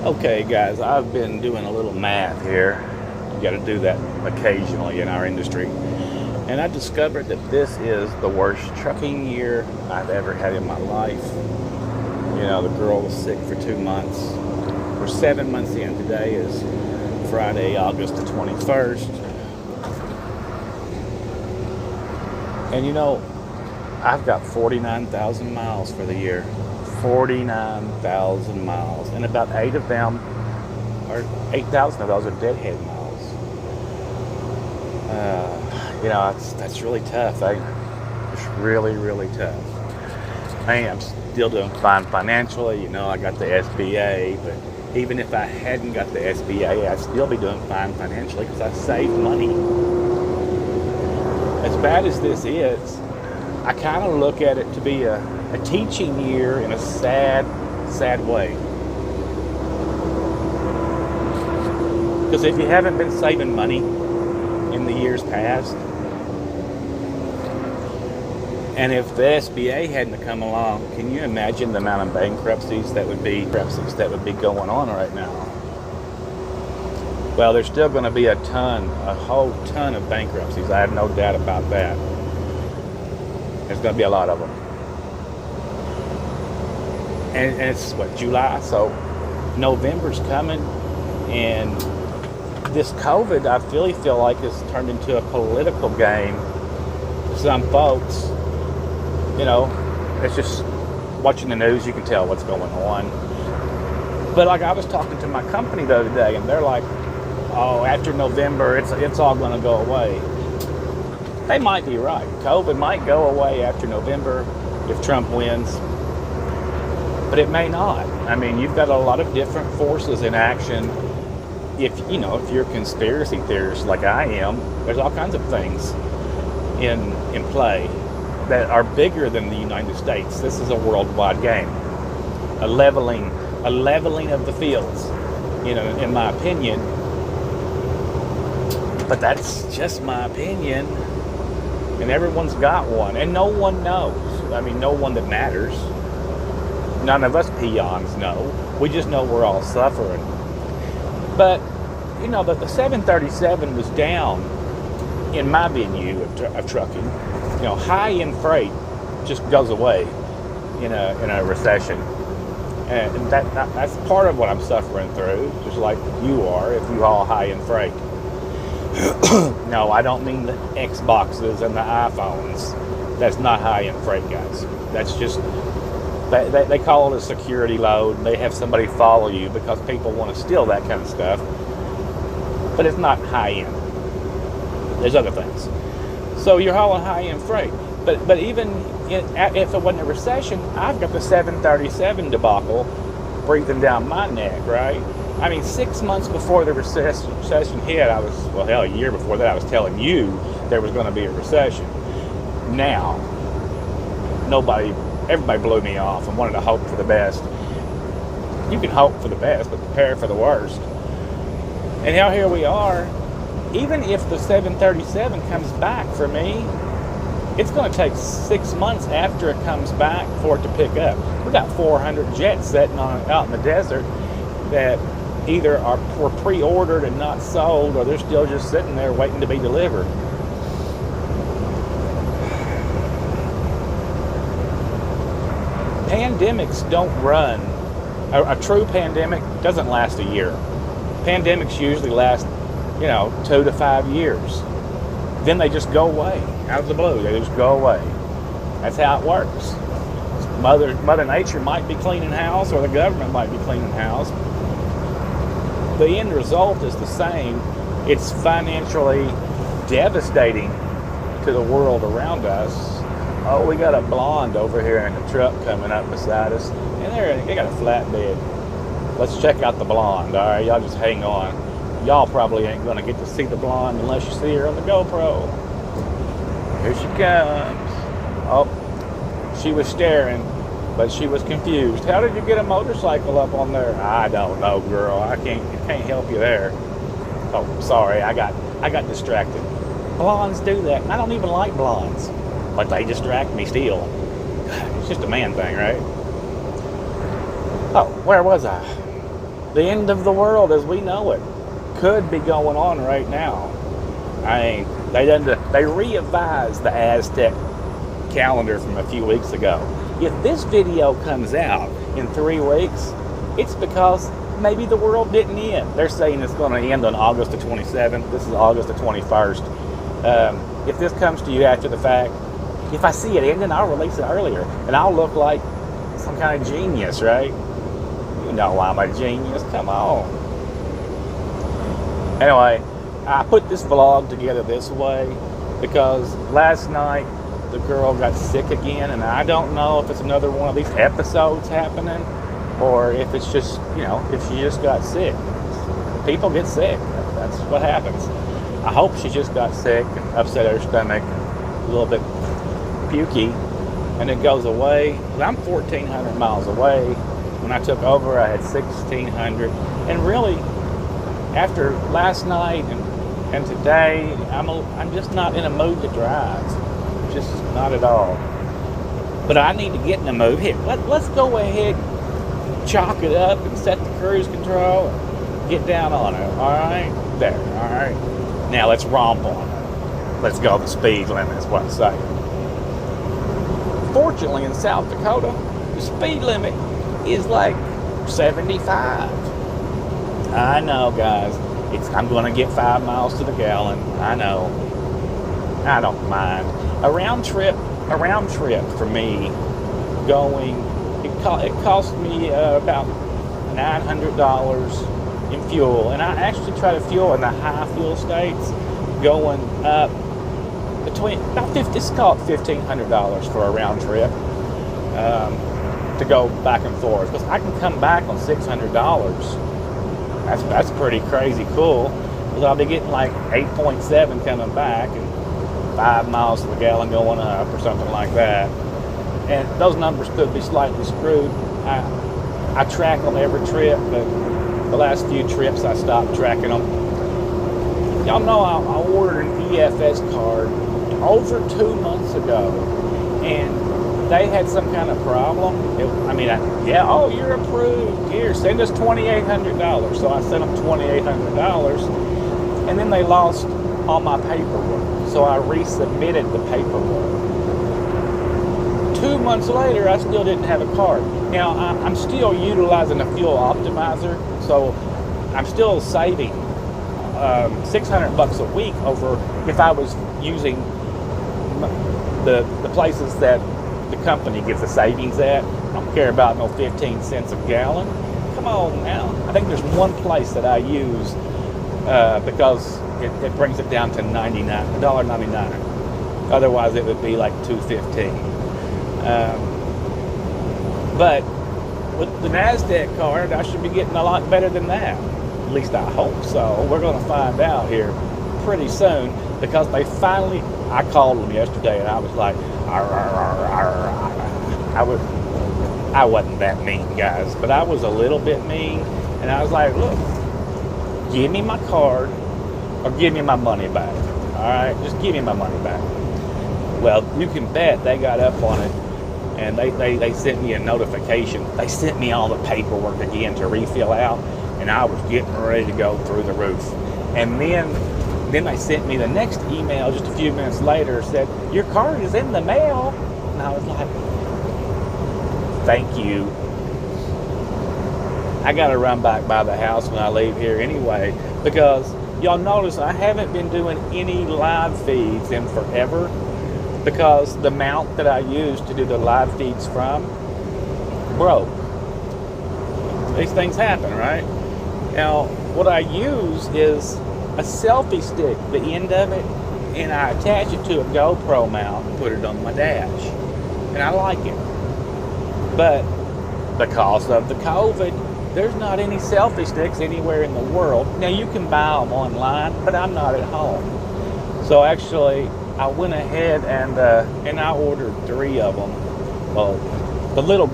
Okay, guys, I've been doing a little math here. You got to do that occasionally in our industry. And I discovered that this is the worst trucking year I've ever had in my life. The girl was sick for 2 months. We're 7 months in. Today is Friday, August the 21st. And I've got 49,000 miles for the year. 49,000 miles. And about 8,000 of those are deadhead miles. That's really tough. It's really, really tough. I'm still doing fine financially. I got the SBA, but even if I hadn't got the SBA, I'd still be doing fine financially because I saved money. As bad as this is, I kind of look at it to be a teaching year in a sad, sad way. Because if you haven't been saving money in the years past, and if the SBA hadn't come along, can you imagine the amount of bankruptcies that would be going on right now? Well, there's still going to be a whole ton of bankruptcies. I have no doubt about that. There's going to be a lot of them. And it's July, so November's coming, and this COVID, I really feel like it's turned into a political game to some folks. It's just watching the news, you can tell what's going on. But like I was talking to my company the other day, and they're like, "Oh, after November, it's all going to go away." They might be right. COVID might go away after November if Trump wins, but it may not. You've got a lot of different forces in action. If you're a conspiracy theorist like I am, there's all kinds of things in play that are bigger than the United States. This is a worldwide game. A leveling of the fields, in my opinion. But that's just my opinion. And everyone's got one. And no one knows. No one that matters. None of us peons know. We just know we're all suffering. But, the 737 was down in my venue of trucking. High-end freight just goes away in a recession. And that's part of what I'm suffering through, just like you are if you haul high-end freight. No, I don't mean the Xboxes and the iPhones. That's not high-end freight, guys. That's just, they call it a security load, and they have somebody follow you because people want to steal that kind of stuff. But it's not high-end. There's other things. So you're hauling high-end freight. But even if it wasn't a recession, I've got the 737 debacle breathing down my neck, right? 6 months before the recession hit, a year before that, I was telling you there was going to be a recession. Now, everybody blew me off and wanted to hope for the best. You can hope for the best, but prepare for the worst. And now here we are. Even if the 737 comes back for me, it's going to take 6 months after it comes back for it to pick up. We got 400 jets sitting out in the desert that either were pre-ordered and not sold, or they're still just sitting there waiting to be delivered. Pandemics don't run. A true pandemic doesn't last a year. Pandemics usually last 2 to 5 years. Then they just go away out of the blue. They just go away. That's how it works. Mother Nature might be cleaning house, or the government might be cleaning house. The end result is the same. It's financially devastating to the world around us. Oh, we got a blonde over here in the truck coming up beside us, and they got a flatbed. Let's check out the blonde. All right, y'all just hang on. Y'all probably ain't going to get to see the blonde unless you see her on the GoPro. Here she comes. Oh, she was staring, but she was confused. How did you get a motorcycle up on there? I don't know, girl. I can't help you there. Oh, sorry. I got distracted. Blondes do that, and I don't even like blondes, but they distract me still. It's just a man thing, right? Oh, where was I? The end of the world as we know it could be going on right now. I mean, they revised the Aztec calendar from a few weeks ago. If this video comes out in 3 weeks, it's because maybe the world didn't end. They're saying it's going to end on August the 27th. This is August the 21st. If this comes to you after the fact, if I see it ending, I'll release it earlier. And I'll look like some kind of genius, right? You know I'm a genius. Come on. Anyway, I put this vlog together this way because last night the girl got sick again, and I don't know if it's another one of these episodes happening or if it's just, if she just got sick. People get sick. That's what happens. I hope she just got sick and upset her stomach, a little bit pukey, and it goes away. I'm 1,400 miles away. When I took over, I had 1,600. And really, after last night and today, I'm just not in a mood to drive. Just not at all. But I need to get in the mood. Here, let's go ahead, chalk it up, and set the cruise control, and get down on it. All right? There. All right? Now let's romp on it. Let's go the speed limit, is what I'm saying. Fortunately, in South Dakota, the speed limit is like 75. I know, guys. I'm going to get 5 miles to the gallon. I know. I don't mind. A round trip for me, going, it cost me about $900 in fuel. And I actually try to fuel in the high fuel states, going up between about let's call it $1,500 for a round trip to go back and forth. Because I can come back on $600. That's pretty crazy cool. Because I'll be getting like 8.7 coming back and 5 miles to the gallon going up or something like that. And those numbers could be slightly screwed. I track them every trip, but the last few trips I stopped tracking them. Y'all know I ordered an EFS card over 2 months ago, and they had some kind of problem. You're approved. Here, send us $2,800. So I sent them $2,800, and then they lost all my paperwork. So I resubmitted the paperwork. 2 months later, I still didn't have a card. Now, I'm still utilizing a fuel optimizer, so I'm still saving $600 a week over if I was using the places that the company gives the savings at. I don't care about no 15 cents a gallon. Come on now. I think there's one place that I use because it brings it down to $1.99. Otherwise, it would be like $2.15. But with the NASDAQ card, I should be getting a lot better than that. At least I hope so. We're going to find out here pretty soon, because I called them yesterday and I was like, I wasn't that mean, guys, but I was a little bit mean, and I was like, look, give me my card or give me my money back. All right, just give me my money back. Well, you can bet they got up on it, and they sent me a notification. They sent me all the paperwork again to refill out, and I was getting ready to go through the roof. And then they sent me the next email just a few minutes later, said, your card is in the mail. And I was like, thank you. I got to run back by the house when I leave here anyway, because y'all notice I haven't been doing any live feeds in forever, because the mount that I used to do the live feeds from broke. These things happen, right? Now, what I use is a selfie stick, the end of it, and I attach it to a GoPro mount and put it on my dash. And I like it. But because of the COVID, there's not any selfie sticks anywhere in the world. Now, you can buy them online, but I'm not at home. So actually, I went ahead and I ordered 3 of them. Well, the little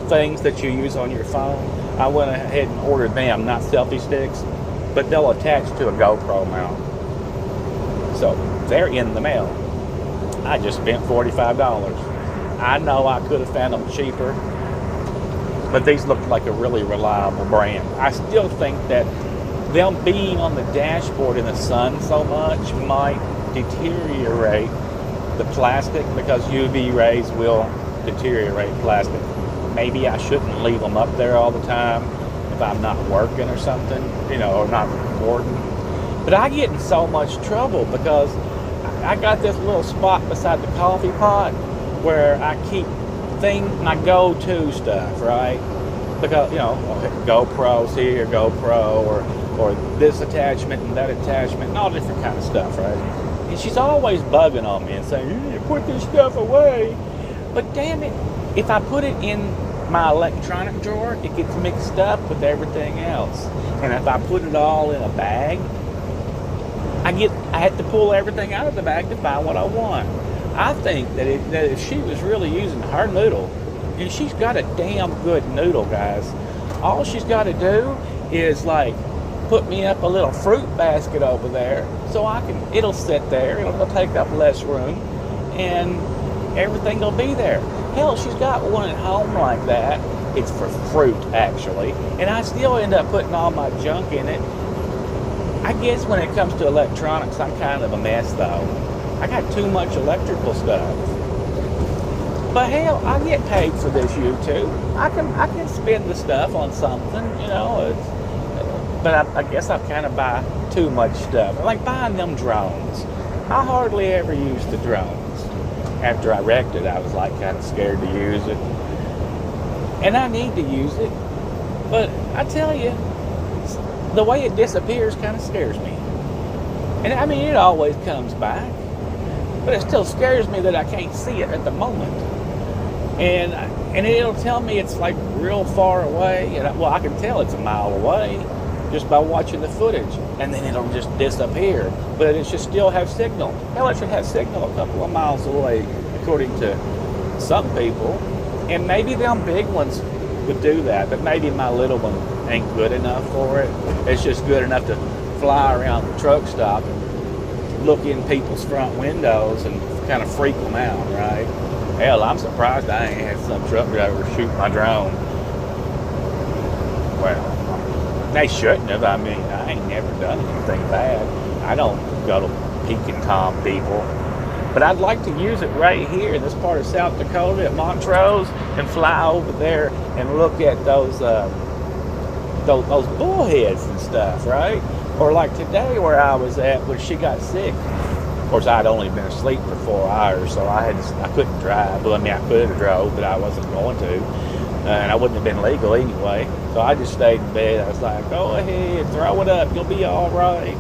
things that you use on your phone, I went ahead and ordered them, not selfie sticks, but they'll attach to a GoPro mount. So they're in the mail. I just spent $45. I know I could have found them cheaper. but these look like a really reliable brand. I still think that them being on the dashboard in the sun so much might deteriorate the plastic, because UV rays will deteriorate plastic. Maybe I shouldn't leave them up there all the time if I'm not working or something, or not recording. But I get in so much trouble because I got this little spot beside the coffee pot where I keep my go-to stuff, right? Because, GoPro's here, GoPro, or this attachment and that attachment, and all different kind of stuff, right? And she's always bugging on me and saying, "You need to put this stuff away." But damn it, if I put it in my electronic drawer, it gets mixed up with everything else. And if I put it all in a bag, I had to pull everything out of the bag to find what I want. I think that if she was really using her noodle, and she's got a damn good noodle, guys, all she's got to do is put me up a little fruit basket over there, so it'll sit there, it'll take up less room, and everything will be there. Hell, she's got one at home like that. It's for fruit, actually, and I still end up putting all my junk in it. I guess when it comes to electronics, I'm kind of a mess, though. I got too much electrical stuff. But hell, I get paid for this YouTube. I can spend the stuff on something, but I guess I kind of buy too much stuff. I like buying them drones. I hardly ever use the drones. After I wrecked it, I was kind of scared to use it. And I need to use it. But I tell you, the way it disappears kind of scares me. And I mean, it always comes back, but it still scares me that I can't see it at the moment. And it'll tell me it's real far away, and I can tell it's a mile away just by watching the footage. And then it'll just disappear, but it should still have signal. Hell, it should have signal a couple of miles away, according to some people. And maybe them big ones would do that, but maybe my little one ain't good enough for it. It's just good enough to fly around the truck stop and look in people's front windows and kind of freak them out, right? Hell, I'm surprised I ain't had some truck driver shoot my drone. Well, they shouldn't have. I mean, I ain't never done anything bad. I don't go to peek and tom people. But I'd like to use it right here in this part of South Dakota at Montrose and fly over there and look at those bullheads and stuff, right? Or today where I was at when she got sick. Of course, I'd only been asleep for 4 hours, so I couldn't drive. Well, I mean, I could have drove, but I wasn't going to. And I wouldn't have been legal anyway. So I just stayed in bed. I was like, go ahead, throw it up, you'll be all right.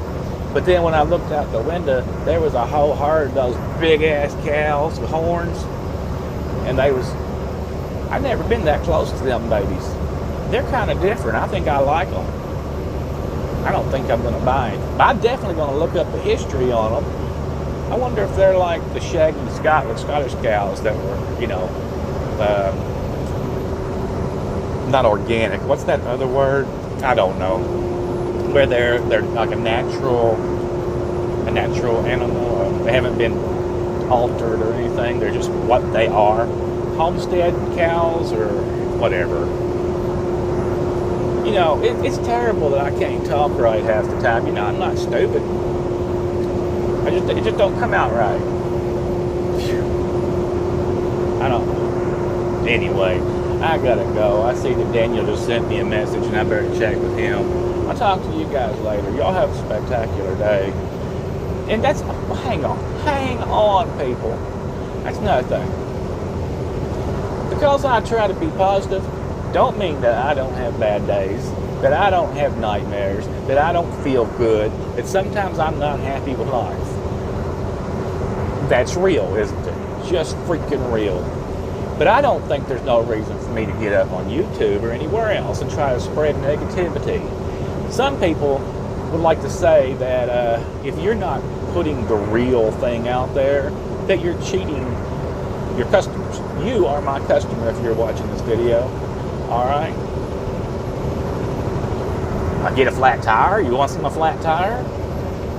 But then when I looked out the window, there was a whole herd of those big-ass cows with horns. And I'd never been that close to them babies. They're kind of different. I think I like them. I don't think I'm going to buy them. But I'm definitely going to look up the history on them. I wonder if they're like the shaggy Scottish cows that were, not organic. What's that other word? I don't know. Where they're like a natural animal. They haven't been altered or anything. They're just what they are. Homestead cows or whatever. It's terrible that I can't talk right half the time. I'm not stupid. It just don't come out right. I don't know. Anyway, I gotta go. I see that Daniel just sent me a message and I better check with him. I'll talk to you guys later. Y'all have a spectacular day. And hang on, people. That's another thing. Because I try to be positive, don't mean that I don't have bad days, that I don't have nightmares, that I don't feel good, that sometimes I'm not happy with life. That's real, isn't it? Just freaking real. But I don't think there's no reason for me to get up on YouTube or anywhere else and try to spread negativity. Some people would like to say that if you're not putting the real thing out there, that you're cheating your customers. You are my customer if you're watching this video. All right? I get a flat tire. You want to see my flat tire?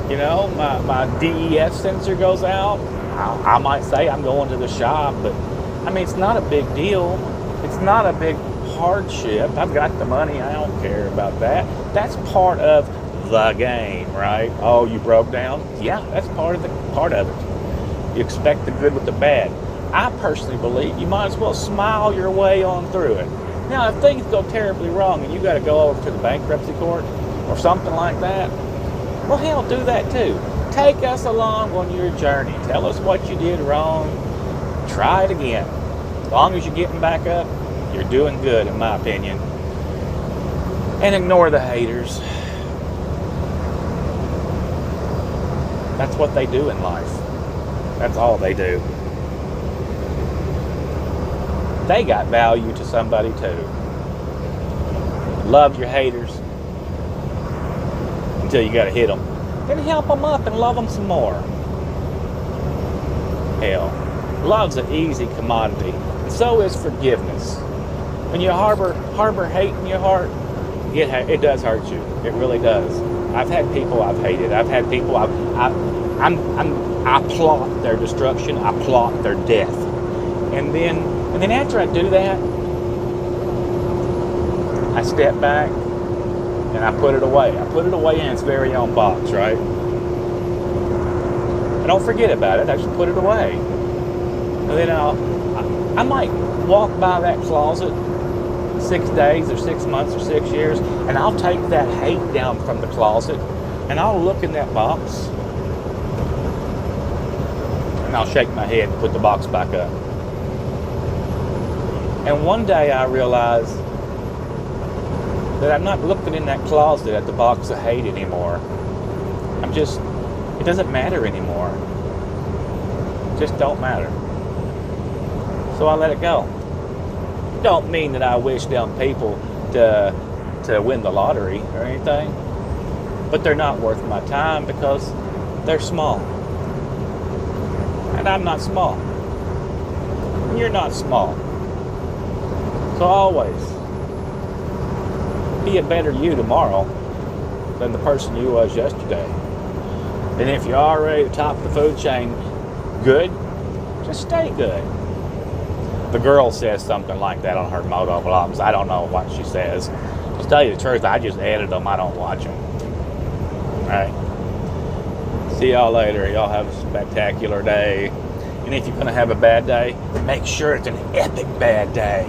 My DEF sensor goes out. I might say I'm going to the shop, but I mean, it's not a big deal. It's not a big hardship. I've got the money. I don't care about that. That's part of the game, right? Oh, you broke down? Yeah, that's part of it. You expect the good with the bad. I personally believe you might as well smile your way on through it. Now, if things go terribly wrong and you got to go over to the bankruptcy court or something like that, well, hell, do that too. Take us along on your journey. Tell us what you did wrong. Try it again. As long as you're getting back up, you're doing good, in my opinion. And ignore the haters. That's what they do in life. That's all they do. They got value to somebody too. Love your haters until you got to hit them. Then help them up and love them some more. Hell, love's an easy commodity. And so is forgiveness. When you harbor hate in your heart, it does hurt you. It really does. I've had people I've hated. I've had people I plot their destruction. I plot their death. And then after I do that, I step back and I put it away. I put it away in its very own box, right? I don't forget about it. I just put it away. And then I might walk by that closet 6 days or 6 months or 6 years, and I'll take that hate down from the closet, and I'll look in that box, and I'll shake my head and put the box back up. And one day I realized that I'm not looking in that closet at the box of hate anymore. It doesn't matter anymore. It just don't matter. So I let it go. Don't mean that I wish them people to win the lottery or anything, but they're not worth my time because they're small. And I'm not small. And you're not small. So always be a better you tomorrow than the person you was yesterday. And if you're already at the top of the food chain, good, just stay good. The girl says something like that on her moto vlogs. I don't know what she says. To tell you the truth, I just edit them. I don't watch them. All right. See y'all later. Y'all have a spectacular day. And if you're going to have a bad day, make sure it's an epic bad day.